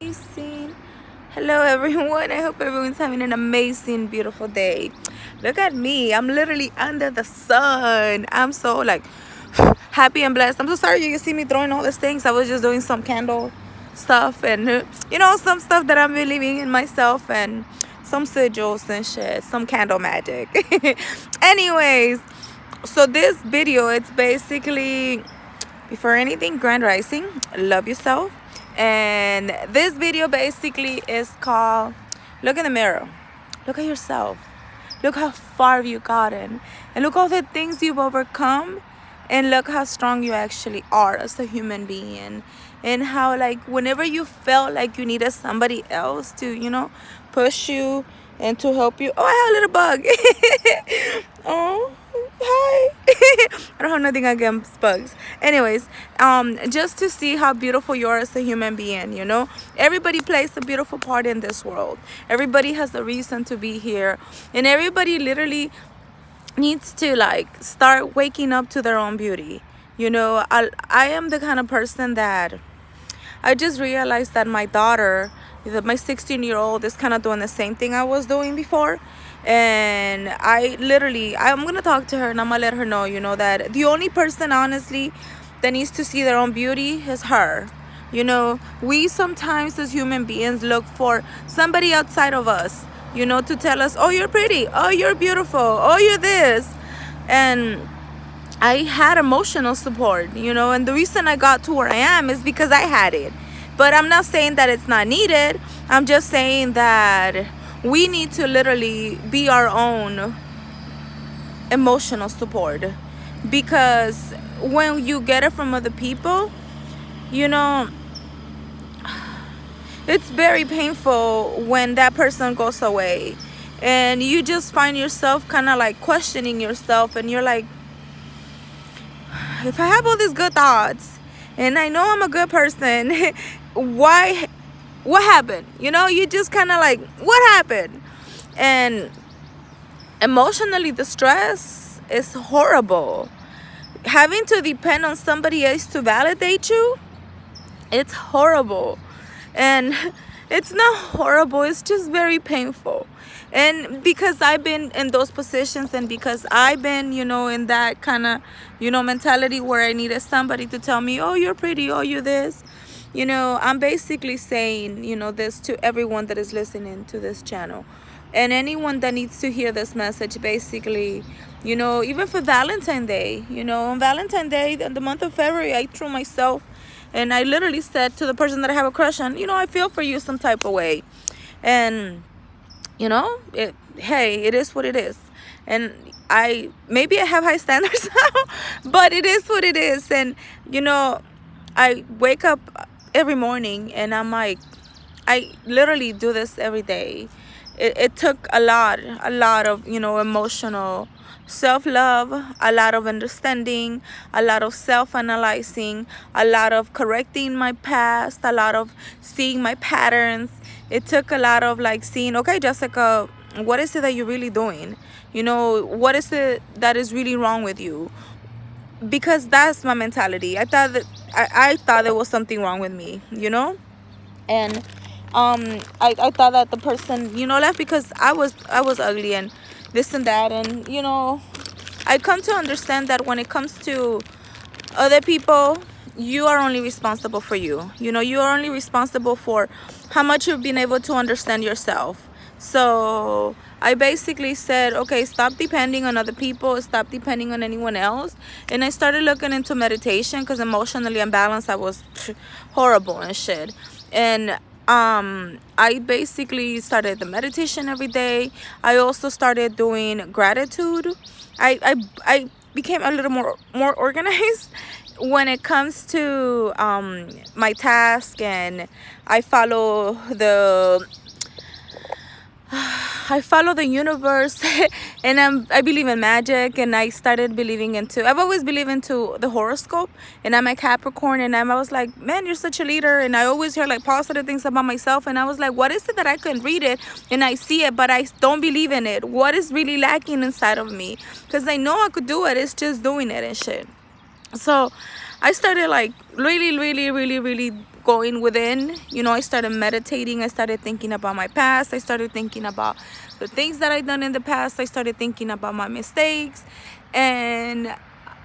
Amazing. Hello everyone. I hope everyone's having an amazing, beautiful day. Look at me. I'm literally under the sun. I'm so like happy and blessed. I'm so sorry you can see me throwing all these things. I was just doing some candle stuff and some stuff that I'm believing in myself and some sigils and shit. Some candle magic. Anyways, so this video, it's basically before anything, grand rising, love yourself. And this video basically is called look in the mirror, look at yourself, look how far you've gotten, and look all the things you've overcome, and look how strong you actually are as a human being. And how, like, whenever you felt like you needed somebody else to push you and to help you. Oh, I have a little bug. Oh, hi. I don't have nothing against bugs. Anyways, just to see how beautiful you are as a human being. Everybody plays a beautiful part in this world. Everybody has a reason to be here, and everybody literally needs to like start waking up to their own beauty. I am the kind of person that I just realized that my daughter, that my 16-year-old, is kind of doing the same thing I was doing before. And I'm going to talk to her and I'm going to let her know, that the only person, honestly, that needs to see their own beauty is her. We sometimes as human beings look for somebody outside of us, to tell us, oh, you're pretty, oh, you're beautiful, oh, you're this. And I had emotional support, and the reason I got to where I am is because I had it. But I'm not saying that it's not needed. I'm just saying that we need to literally be our own emotional support. Because when you get it from other people, it's very painful when that person goes away. And you just find yourself kind of like questioning yourself, and you're like, if I have all these good thoughts and I know I'm a good person, what happened? You just kind of like, what happened? And emotionally, the stress is horrible. Having to depend on somebody else to validate you, it's horrible. And it's not horrible, it's just very painful. And because I've been in those positions, and because I've been, in that kind of, mentality where I needed somebody to tell me, oh, you're pretty, oh, you're this. I'm basically saying, this to everyone that is listening to this channel. And anyone that needs to hear this message, basically, even for Valentine's Day, on Valentine's Day, in the month of February, I threw myself. And I literally said to the person that I have a crush on, I feel for you some type of way. And, hey, it is what it is. And maybe I have high standards now, but it is what it is. And, I wake up every morning and I'm like, I literally do this every day. It took a lot of, emotional self-love, a lot of understanding, a lot of self-analyzing, a lot of correcting my past, a lot of seeing my patterns. It took a lot of like seeing, okay, Jessica, what is it that you're really doing? What is it that is really wrong with you? Because that's my mentality. I thought there was something wrong with me, and I thought that the person left because I was ugly and this and that. And I come to understand that when it comes to other people, you are only responsible for you. You are only responsible for how much you've been able to understand yourself. So I basically said, okay, stop depending on other people, stop depending on anyone else. And I started looking into meditation because emotionally unbalanced, I was horrible and shit. And I basically started the meditation every day. I also started doing gratitude. I became a little more organized when it comes to my task, and I follow the universe. And I believe in magic, and I started I've always believed into the horoscope, and I'm a Capricorn, and I was like, man, you're such a leader. And I always hear like positive things about myself, and I was like, what is it that I can read it and I see it, but I don't believe in it? What is really lacking inside of me? Because I know I could do it, it's just doing it and shit. So I started like really, really, really, really going within. You know, I started meditating. I started thinking about my past. I started thinking about the things that I've done in the past. I started thinking about my mistakes. And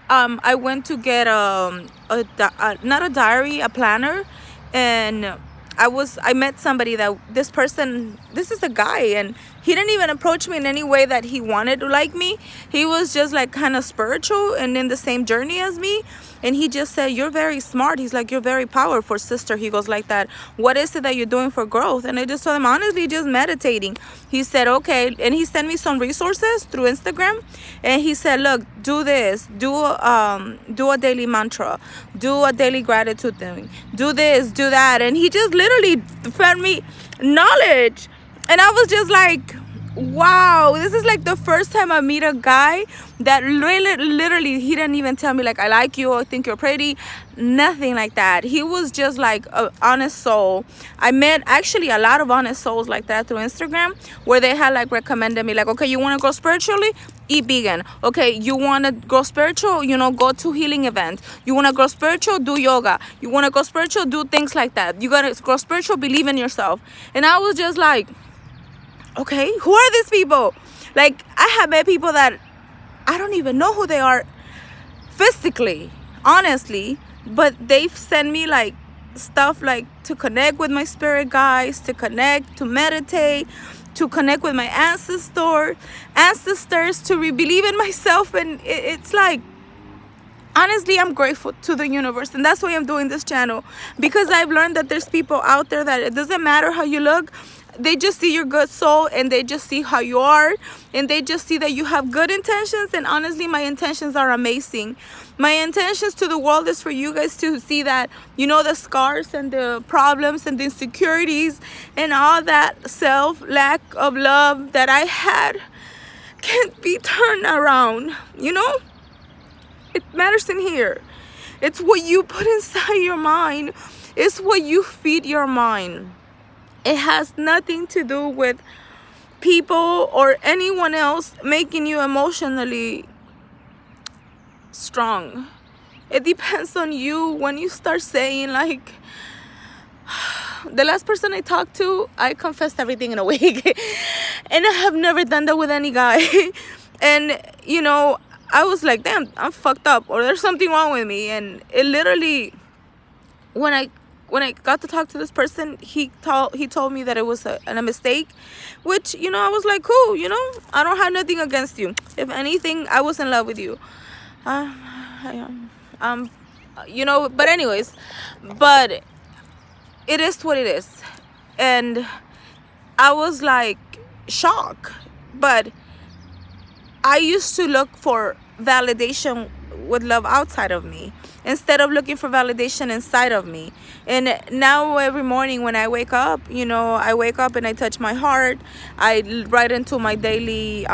I went to get not a diary, a planner. And I met somebody that this is a guy, and he didn't even approach me in any way that he wanted to like me. He was just like kind of spiritual and in the same journey as me. And he just said, "You're very smart." He's like, "You're very powerful, sister." He goes like that. "What is it that you're doing for growth?" And I just told him, honestly, just meditating. He said, "Okay." And he sent me some resources through Instagram. And he said, "Look, do this. Do a daily mantra. Do a daily gratitude thing. Do this, do that." And he just literally fed me knowledge. And I was just like, wow, this is like the first time I meet a guy that really, literally, he didn't even tell me like, "I like you," or "I think you're pretty," nothing like that. He was just like an honest soul. I met actually a lot of honest souls like that through Instagram, where they had like recommended me like, "Okay, you want to grow spiritually? Eat vegan. Okay, you want to grow spiritual? You know, go to healing events. You want to grow spiritual? Do yoga. You want to grow spiritual? Do things like that. You got to grow spiritual, believe in yourself." And I was just like, okay, who are these people? Like, I have met people that I don't even know who they are physically, honestly, but they've sent me like stuff like to connect with my spirit guides, to connect, to meditate, to connect with my ancestors, to believe in myself. And it's like, honestly, I'm grateful to the universe, and that's why I'm doing this channel, because I've learned that there's people out there that it doesn't matter how you look. They just see your good soul, and they just see how you are, and they just see that you have good intentions. And honestly, my intentions are amazing. My intentions to the world is for you guys to see that, you know, the scars and the problems and the insecurities and all that lack of love that I had can be turned around. You know, it matters in here. It's what you put inside your mind. It's what you feed your mind. It has nothing to do with people or anyone else making you emotionally strong. It depends on you. When you start saying like, the last person I talked to, I confessed everything in a week. And I have never done that with any guy. And, you know, I was like, damn, I'm fucked up, or there's something wrong with me. And it literally, when I got to talk to this person, he told me that it was a mistake, which, you know, I was like, cool, you know, I don't have nothing against you. If anything, I was in love with you. You know, but anyways, but it is what it is. And I was like shocked. But I used to look for validation with love outside of me, instead of looking for validation inside of me. And now every morning when I wake up, you know, I wake up and I touch my heart. I write into my daily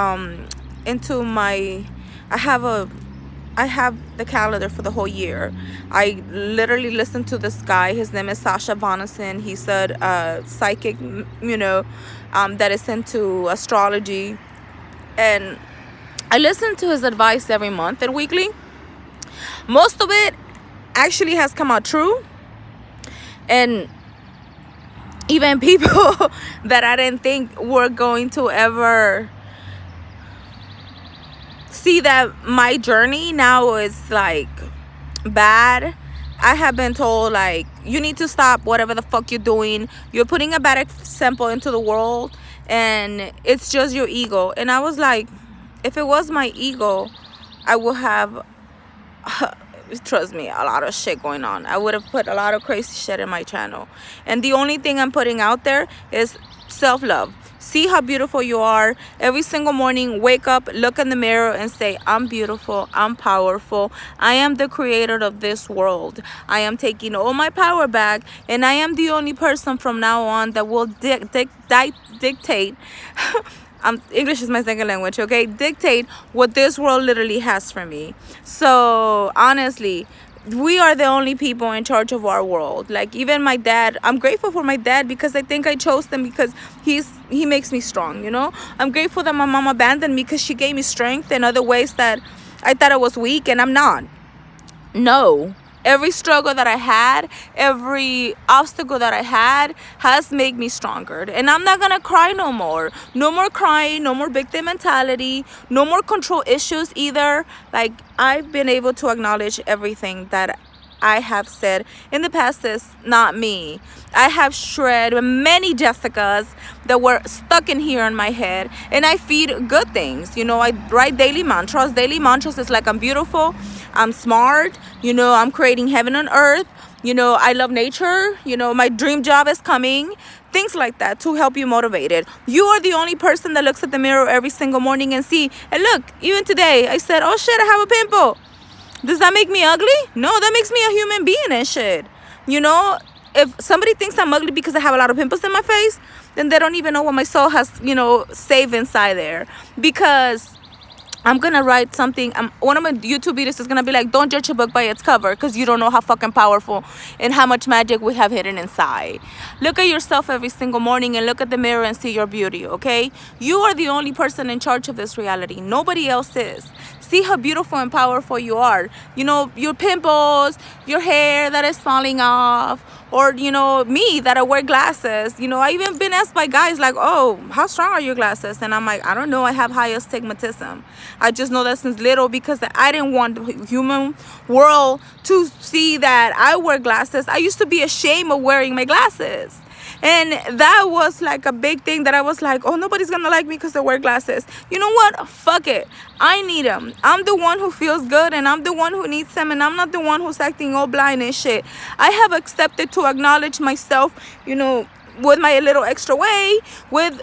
I have the calendar for the whole year. I literally listen to this guy. His name is Sasha Vonneson. He's a psychic, you know, that is into astrology. And I listen to his advice every month and weekly. Most of it actually has come out true. And even people that I didn't think were going to ever see that my journey now is like bad, I have been told like, you need to stop whatever the fuck you're doing. You're putting a bad example into the world, and it's just your ego. And I was like, if it was my ego, I would have trust me, a lot of shit going on. I would have put a lot of crazy shit in my channel. And the only thing I'm putting out there is self-love. See how beautiful you are. Every single morning, wake up, look in the mirror and say, I'm beautiful, I'm powerful, I am the creator of this world. I am taking all my power back, and I am the only person from now on that will dictate English is my second language, okay? Dictate what this world literally has for me. So honestly, we are the only people in charge of our world. Like, even my dad, I'm grateful for my dad, because I think I chose him because he makes me strong, you know. I'm grateful that my mom abandoned me because she gave me strength in other ways that I thought I was weak, and I'm not. No. Every struggle that I had, every obstacle that I had has made me stronger. And I'm not gonna cry no more. No more crying, no more victim mentality, no more control issues either. Like, I've been able to acknowledge everything that I have said in the past is not me. I have shred many Jessicas that were stuck in here in my head, and I feed good things. I write daily mantras. Daily mantras is like, I'm beautiful, I'm smart, I'm creating heaven on earth, I love nature, my dream job is coming. Things like that to help you motivate it. You are the only person that looks at the mirror every single morning and see, and look, even today I said, oh shit, I have a pimple. Does that make me ugly? No, that makes me a human being and shit. If somebody thinks I'm ugly because I have a lot of pimples in my face, then they don't even know what my soul has, saved inside there. Because I'm gonna write something. One of my YouTube videos is gonna be like, don't judge a book by its cover, because you don't know how fucking powerful and how much magic we have hidden inside. Look at yourself every single morning and look at the mirror and see your beauty, okay? You are the only person in charge of this reality. Nobody else is. See how beautiful and powerful you are. Your pimples, your hair that is falling off, or me that I wear glasses. I even been asked by guys like, oh, how strong are your glasses? And I'm like, I don't know, I have high astigmatism. I just know that since little, because I didn't want the human world to see that I wear glasses. I used to be ashamed of wearing my glasses. And that was like a big thing that I was like, oh, nobody's gonna like me because I wear glasses. You know what? Fuck it. I need them. I'm the one who feels good, and I'm the one who needs them, and I'm not the one who's acting all blind and shit. I have accepted to acknowledge myself, with my little extra way, with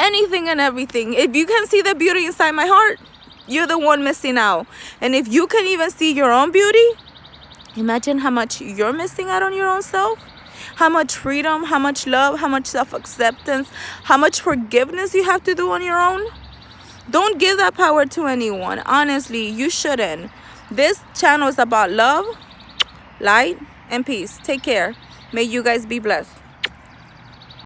anything and everything. If you can see the beauty inside my heart, you're the one missing out. And if you can even see your own beauty, imagine how much you're missing out on your own self. How much freedom, how much love, how much self-acceptance, how much forgiveness you have to do on your own. Don't give that power to anyone. Honestly, you shouldn't. This channel is about love, light, and peace. Take care. May you guys be blessed.